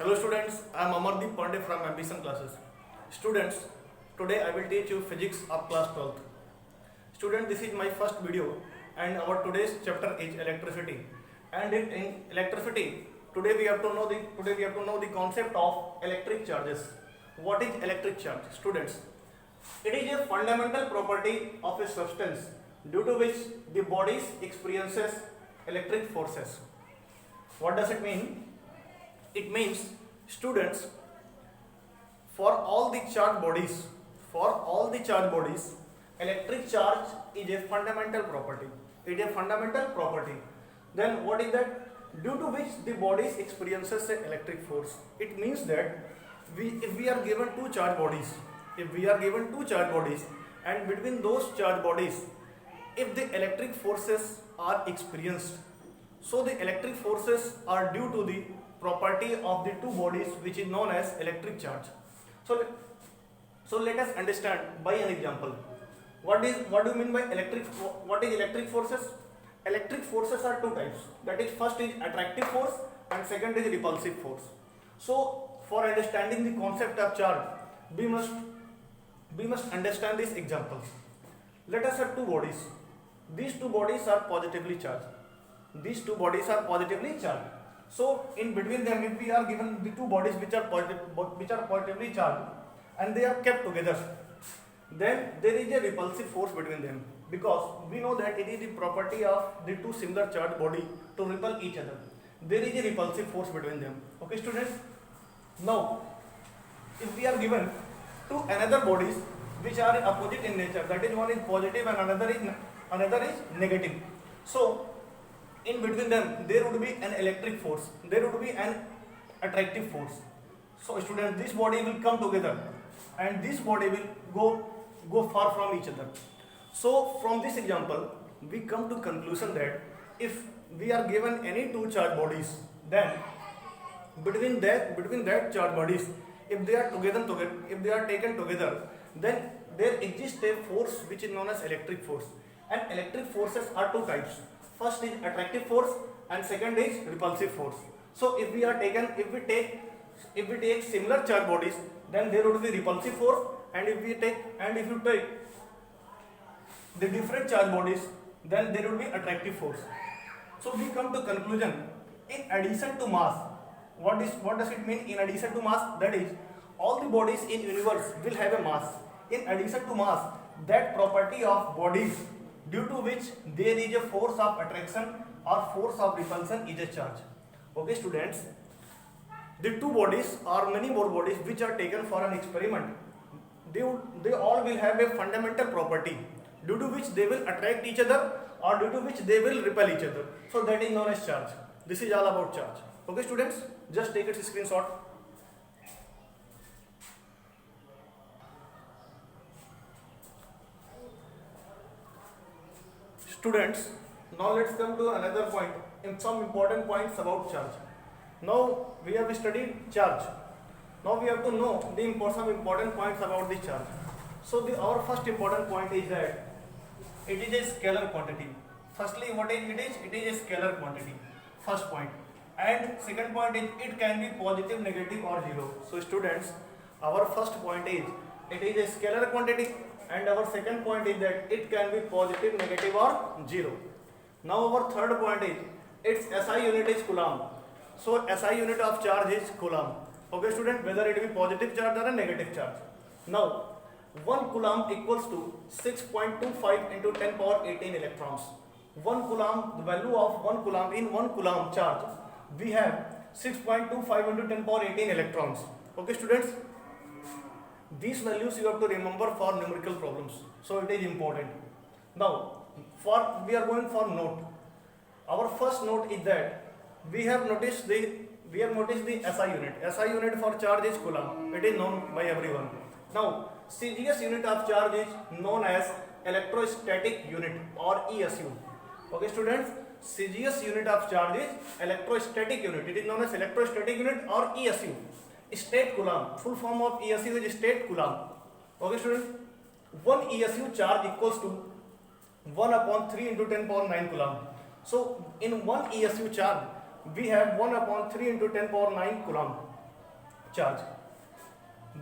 Hello students, I am Amardeep Pandey from Ambition Classes. Students, today I will teach you physics of class 12th. Student, this is my first video and our today's chapter is electricity. And in electricity, today we have to know the concept of electric charges. What is electric charge? Students, it is a fundamental property of a substance due to which the body experiences electric forces. What does it mean? It means, students, for all the charged bodies, electric charge is a fundamental property. It is a fundamental property. Then what is that? Due to which the body experiences an electric force. It means that if we are given two charged bodies, and between those charged bodies, if the electric forces are experienced, so the electric forces are due to the property of the two bodies, which is known as electric charge. So let us understand by an example. What do you mean by electric? What is electric forces? Electric forces are two types. That is, first is attractive force and second is repulsive force. So for understanding the concept of charge, we must understand this example. Let us have two bodies. These two bodies are positively charged. So in between them, if we are given the two bodies which are positively charged and they are kept together, then there is a repulsive force between them, because we know that it is the property of the two similar charged body to repel each other. There is a repulsive force between them. Okay, students. Now, if we are given two another bodies which are opposite in nature, that is, one is positive and another is negative. So in between them there would be an electric force, there would be an attractive force. So students, this body will come together and this body will go far from each other. So from this example we come to conclusion that if we are given any two charged bodies, then between that charged bodies, if they are taken together, then there exists a force which is known as electric force. And electric forces are two types. First is attractive force and second is repulsive force. So if we take similar charged bodies, then there would be repulsive force, and if you take the different charged bodies, then there would be attractive force. So we come to conclusion, in addition to mass, what does it mean in addition to mass? That is, all the bodies in universe will have a mass. In addition to mass, that property of bodies due to which there is a force of attraction or force of repulsion is a charge. Okay, students, the two bodies or many more bodies which are taken for an experiment, they all will have a fundamental property due to which they will attract each other or due to which they will repel each other. So that is known as charge. This is all about charge. Okay, students, just take its screenshot. Students, now let's come to another point, some important points about charge. Now we have studied charge. Now we have to know some important points about the charge. So our first important point is that it is a scalar quantity. Firstly, what is it is? It is a scalar quantity. First point. And second point is it can be positive, negative or zero. So students, our first point is it is a scalar quantity. And our second point is that it can be positive, negative or zero. Now our third point is its SI unit is coulomb. So SI unit of charge is coulomb. Okay, student, whether it be positive charge or a negative charge. Now 1 coulomb equals to 6.25 into 10 power 18 electrons. 1 coulomb, the value of 1 coulomb in 1 coulomb charge, we have 6.25 into 10 power 18 electrons. Okay, students. These values you have to remember for numerical problems, so it is important. Now, we are going for note. Our first note is that we have noticed the SI unit. SI unit for charge is coulomb. It is known by everyone. Now, CGS unit of charge is known as electrostatic unit or ESU. Okay, students, CGS unit of charge is electrostatic unit. It is known as electrostatic unit or ESU. State coulomb, full form of ESU is state coulomb. Okay, students, 1 ESU charge equals to 1 upon 3 into 10 power 9 coulomb. So in 1 ESU charge we have 1 upon 3 into 10 power 9 coulomb. charge.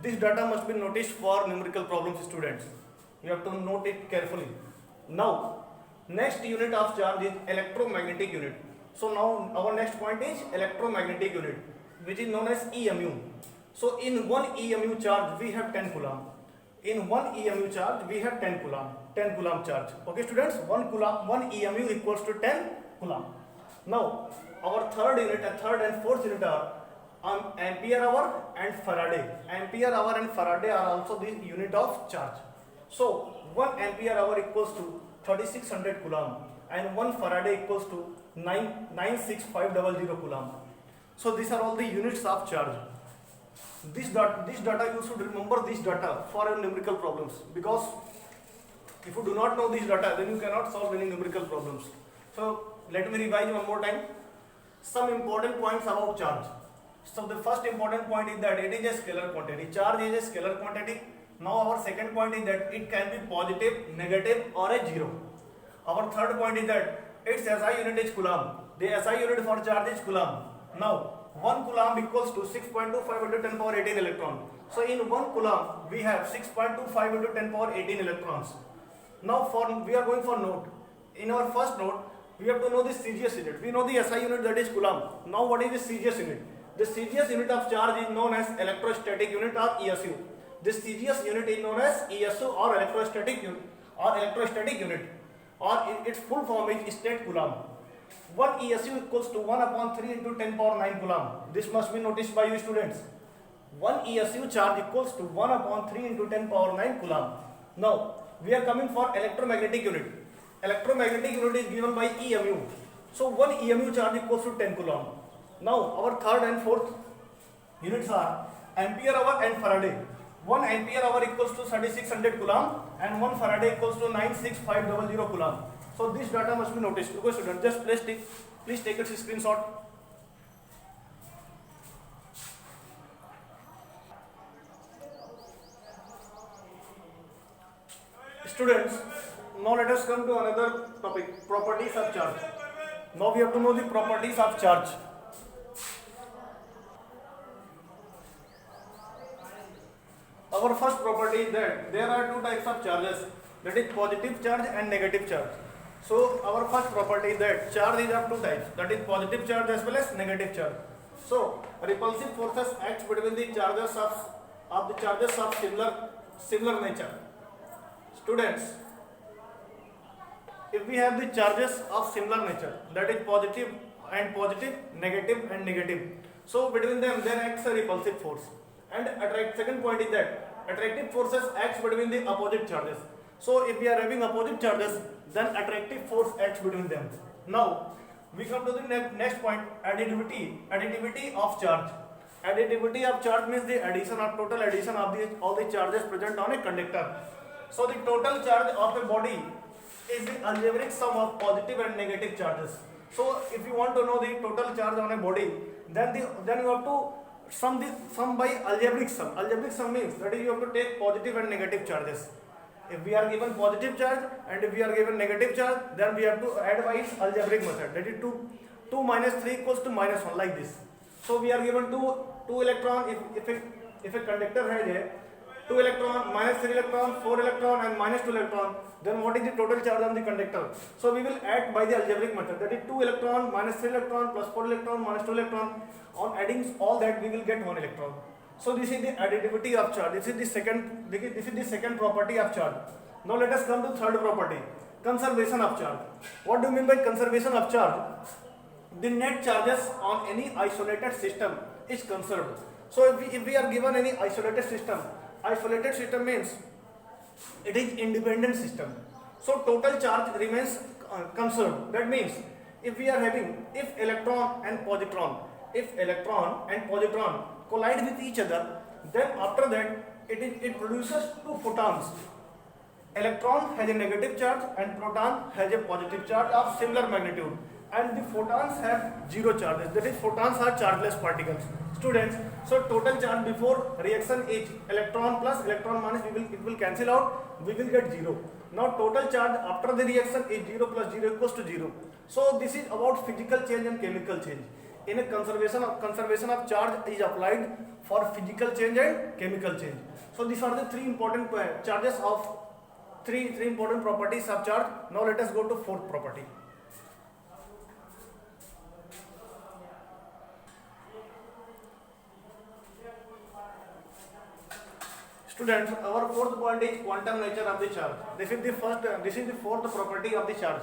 This data must be noticed for numerical problems, students. You have to note it carefully. Now, next unit of charge is electromagnetic unit. So now our next point is electromagnetic unit, which is known as EMU. So in one EMU charge we have 10 coulomb. In one EMU charge we have 10 coulomb. 10 coulomb charge. Okay, students, one EMU equals to 10 coulomb. Now our third and fourth unit are ampere hour and Faraday. Ampere hour and Faraday are also the unit of charge. So 1 ampere hour equals to 3600 coulomb and 1 Faraday equals to 96500 coulomb. So these are all the units of charge. This data you should remember this data for your numerical problems, because if you do not know this data then you cannot solve any numerical problems. So let me revise one more time some important points about charge. So the first important point is that it is a scalar quantity. Charge is a scalar quantity. Now our second point is that it can be positive, negative or a zero. Our third point is that its SI unit is coulomb. The SI unit for charge is coulomb. Now 1 coulomb equals to 6.25 into 10 power 18 electron. So in 1 coulomb we have 6.25 into 10 power 18 electrons. Now we are going for note. In our first note we have to know the CGS unit. We know the SI unit, that is coulomb. Now what is the CGS unit? The CGS unit of charge is known as electrostatic unit or ESU. This CGS unit is known as ESU or electrostatic unit or its full form is state coulomb. 1 ESU equals to 1 upon 3 into 10 power 9 coulomb. This must be noticed by you students. 1 ESU charge equals to 1 upon 3 into 10 power 9 coulomb. Now we are coming for electromagnetic unit. Electromagnetic unit is given by EMU. So 1 EMU charge equals to 10 coulomb. Now our third and fourth units are ampere hour and Faraday. 1 ampere hour equals to 3600 coulomb and 1 Faraday equals to 96500 coulomb. So this data must be noticed. Okay, students, just please take a screenshot. Students, now let us come to another topic, properties of charge. Now we have to know the properties of charge. Our first property is that there are two types of charges, that is positive charge and negative charge. So our first property is that charge is of two types, that is positive charge as well as negative charge. So repulsive forces act between the charges of similar nature. Students, if we have the charges of similar nature, that is positive and positive, negative and negative, so between them there acts a repulsive force. And second point is that attractive forces acts between the opposite charges. So if we are having opposite charges, then attractive force acts between them. Now we come to the next point, additivity of charge. Additivity of charge means the total addition of all the charges present on a conductor. So the total charge of a body is the algebraic sum of positive and negative charges. So if you want to know the total charge on a body, then you have to sum by algebraic sum. Algebraic sum means that is you have to take positive and negative charges. If we are given positive charge and if we are given negative charge, then we have to add by its algebraic method. That is 2 minus 3 equals to minus 1, like this. So we are given two electron. If a conductor has a 2 electron, minus 3 electron, 4 electron and minus 2 electron, then what is the total charge on the conductor? So we will add by the algebraic method, that is 2 electron, minus 3 electron, plus 4 electron, minus 2 electron. On adding all that we will get 1 electron. So this is the additivity of charge. This is the second property of charge. Now let us come to third property, conservation of charge. What do you mean by conservation of charge? The net charges on any isolated system is conserved. So if we are given any isolated system means it is independent system. So total charge remains conserved. That means if electron and positron collide with each other, then after that it produces two photons. Electron has a negative charge and proton has a positive charge of similar magnitude, and the photons have zero charges, that is photons are chargeless particles. Students, so total charge before reaction is electron plus electron minus, it will cancel out, we will get 0. Now total charge after the reaction is 0 plus 0 equals to 0. So this is about physical change and chemical change. in a conservation of charge is applied for physical change and chemical change. So these are the three important charges of three important properties of charge. Now let us go to fourth property. Students, our fourth point is quantum nature of the charge. This is the fourth property of the charge.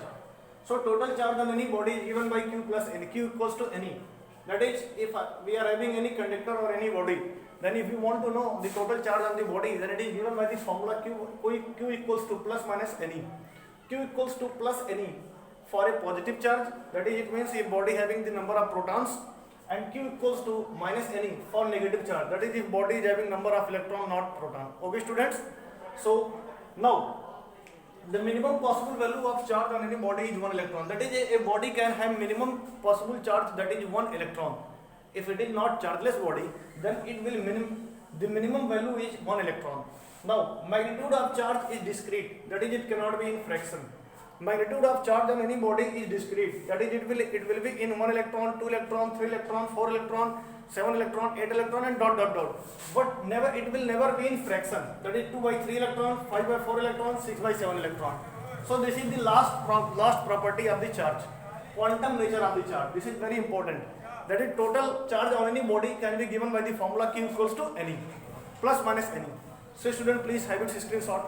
So total charge on any body is given by Q plus N. Q equals to N. That is, if we are having any conductor or any body, then if you want to know the total charge on the body, then it is given by the formula Q equals to plus minus N. Q equals to plus N for a positive charge. That is, it means a body having the number of protons, and Q equals to minus N for negative charge. That is, if body is having number of electron, not proton. Okay, students. So now the minimum possible value of charge on any body is 1 electron. That is, a body can have minimum possible charge, that is 1 electron. If it is not chargeless body, then it will the minimum value is 1 electron. Now magnitude of charge is discrete. That is, it cannot be in fraction. Magnitude of charge on any body is discrete. That is, it will be in 1 electron, 2 electron, 3 electron, 4 electron, 7 electron, 8 electron, and dot dot dot. But it will never be in fraction. That is 2 by 3 electron, 5 by 4 electron, 6 by 7 electron. So this is the last property of the charge, quantum nature of the charge. This is very important. That is, total charge on any body can be given by the formula Q equals to N, plus minus N. So student, please have it screenshot.